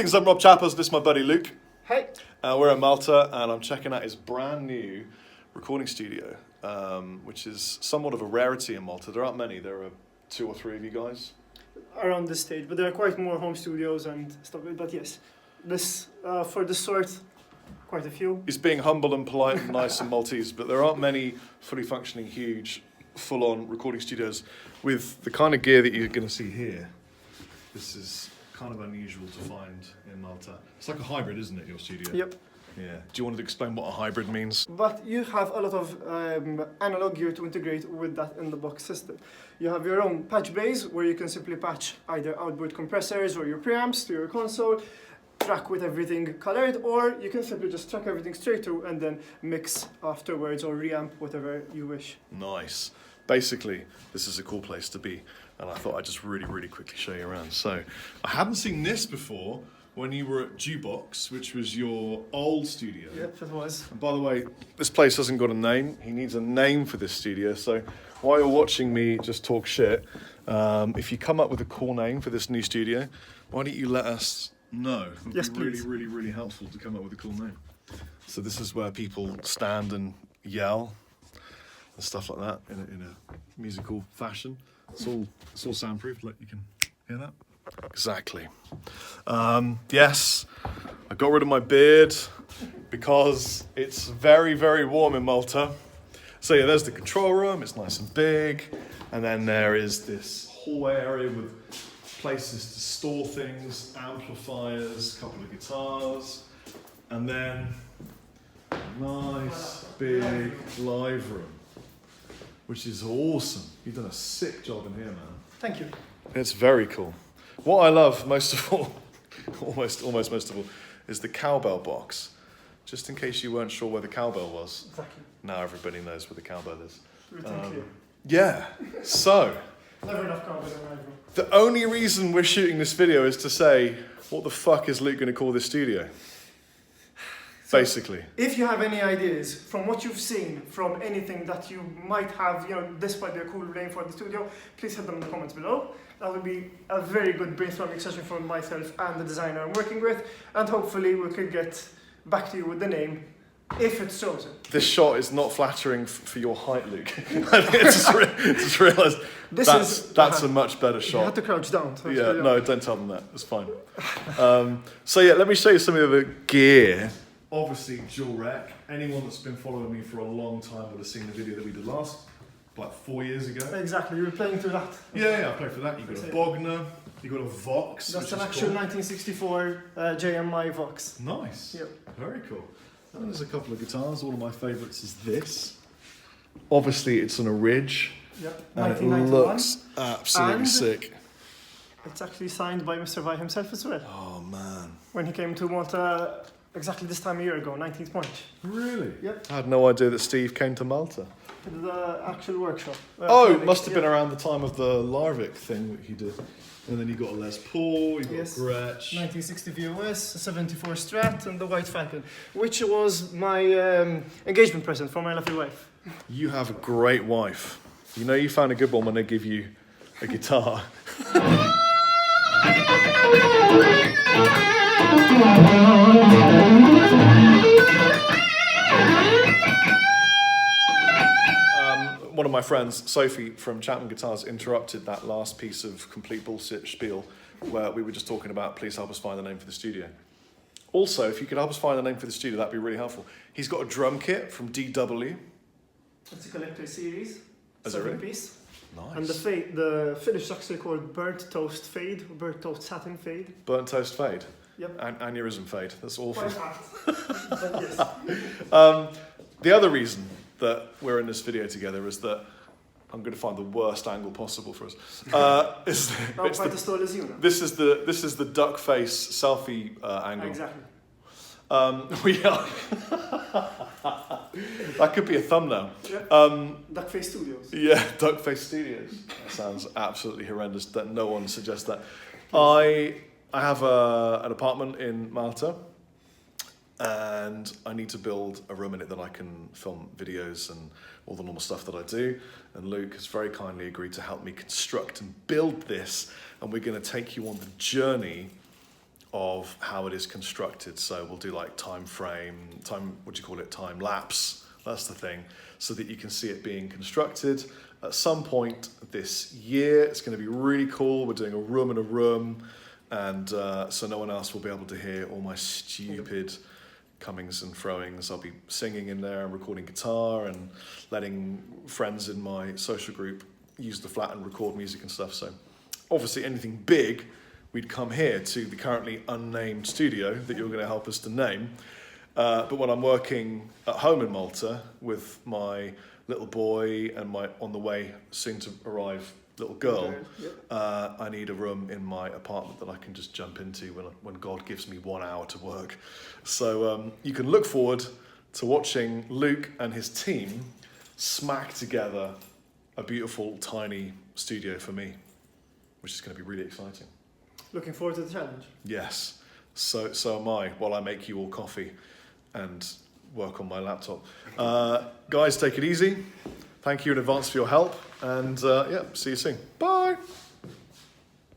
Greetings, I'm Rob Chappers, this is my buddy Luke. Hey. We're at Malta and I'm checking out his brand new recording studio, which is somewhat of a rarity in Malta. There aren't many, there are 2 or 3 of you guys. Around this stage, but there are quite more home studios and stuff, but yes, this, for this sort, quite a few. He's being humble and polite and nice and Maltese, but there aren't many fully functioning, huge, full-on recording studios with the kind of gear that you're going to see here. This is kind of unusual to find in Malta. It's like a hybrid, isn't it, your studio? Yep. Yeah. Do you want to explain what a hybrid means? But you have a lot of analog gear to integrate with that in-the-box system. You have your own patch bays where you can simply patch either outboard compressors or your preamps to your console, track with everything colored, or you can simply just track everything straight through and then mix afterwards or reamp whatever you wish. Nice. Basically, this is a cool place to be, and I thought I'd just really quickly show you around. So, I hadn't seen this before when you were at Jukebox, which was your old studio. Yep, it was. And by the way, this place hasn't got a name. He needs a name for this studio, so while you're watching me just talk shit, if you come up with a cool name for this new studio, why don't you let us know? It would Yes, be please. really helpful to come up with a cool name. So this is where people stand and yell and stuff like that in a musical fashion. It's all soundproof, like you can hear that. Exactly. Yes, I got rid of my beard because it's very warm in Malta. So yeah, there's the control room, it's nice and big, and then there is this hallway area with places to store things, amplifiers, a couple of guitars, and then a nice big live room, which is awesome. You've done a sick job in here, man. Thank you. It's very cool. What I love most of all, almost most of all, is the cowbell box. Just in case you weren't sure where the cowbell was. Exactly. Now everybody knows where the cowbell is. Clear. Yeah, so, Never enough carbon in my room. the only reason we're shooting this video is to say, what the fuck is Luke going to call this studio? Basically. If you have any ideas from what you've seen, from anything that you might have, this might be a cool name for the studio, please hit them in the comments below. That would be a very good brainstorming session for myself and the designer I'm working with, and hopefully we could get back to you with the name if it's chosen. This shot is not flattering for your height, Luke. I just realised that's a much better shot. You had to crouch down. So Yeah, no, don't tell them that. It's fine. So yeah, let me show you some of the gear. Obviously, dual rec. Anyone that's been following me for a long time would have seen the video that we did like 4 years ago. Exactly, you were playing through that. Yeah, I played for that. You've got a Bogner, you've got a Vox. That's an actual 1964 JMI Vox. Nice. Yep. Very cool. And there's a couple of guitars. One of my favourites is this. Obviously, it's on a ridge. Yep. And it 1991. looks absolutely And sick. It's actually signed by Mr. Vi himself as well. Oh, man. When he came to Malta exactly this time a year ago, 19th March. Really? Yep. I had no idea that Steve came to Malta. The actual workshop. It must have been around the time of the Larvik thing that he did. And then you got a Les Paul, you got Yes. a Gretsch. 1960 VOS, a 74 Strat, and the White Falcon, which was my engagement present for my lovely wife. You have a great wife. You know you found a good one when they give you a guitar. One of my friends, Sophie from Chapman Guitars, interrupted that last piece of complete bullshit spiel where we were just talking about please help us find the name for the studio. Also, if you could help us find the name for the studio, that'd be really helpful. He's got a drum kit from DW. It's a collector series, Is it 7 really? piece. Nice. And the finish is actually called Burnt Toast Fade, Burnt Toast Satin Fade. Burnt toast fade. Yep. Aneurysm fade. That's awful. Quite hard. But yes. The other reason that we're in this video together is that I'm going to find the worst angle possible for us. This is the duck face selfie angle. Exactly. We are. That could be a thumbnail. Yep. Duckface Studios. Yeah, Duckface Studios. That sounds absolutely horrendous. That no one suggests that. I have an apartment in Malta, and I need to build a room in it that I can film videos and all the normal stuff that I do. And Luke has very kindly agreed to help me construct and build this, and we're going to take you on the journey of how it is constructed. So we'll do like time lapse, that's the thing, so that you can see it being constructed. At some point this year, it's going to be really cool. We're doing a room in a room, and so no one else will be able to hear all my stupid comings and froings. I'll be singing in there and recording guitar and letting friends in my social group use the flat and record music and stuff. So obviously anything big, we'd come here to the currently unnamed studio that you're going to help us to name. But when I'm working at home in Malta with my little boy and my on the way soon to arrive little girl, I need a room in my apartment that I can just jump into when God gives me 1 hour to work. So you can look forward to watching Luke and his team smack together a beautiful tiny studio for me, which is going to be really exciting. Looking forward to the challenge. Yes, so am I, while I make you all coffee and work on my laptop. Guys, take it easy. Thank you in advance for your help, and see you soon. Bye.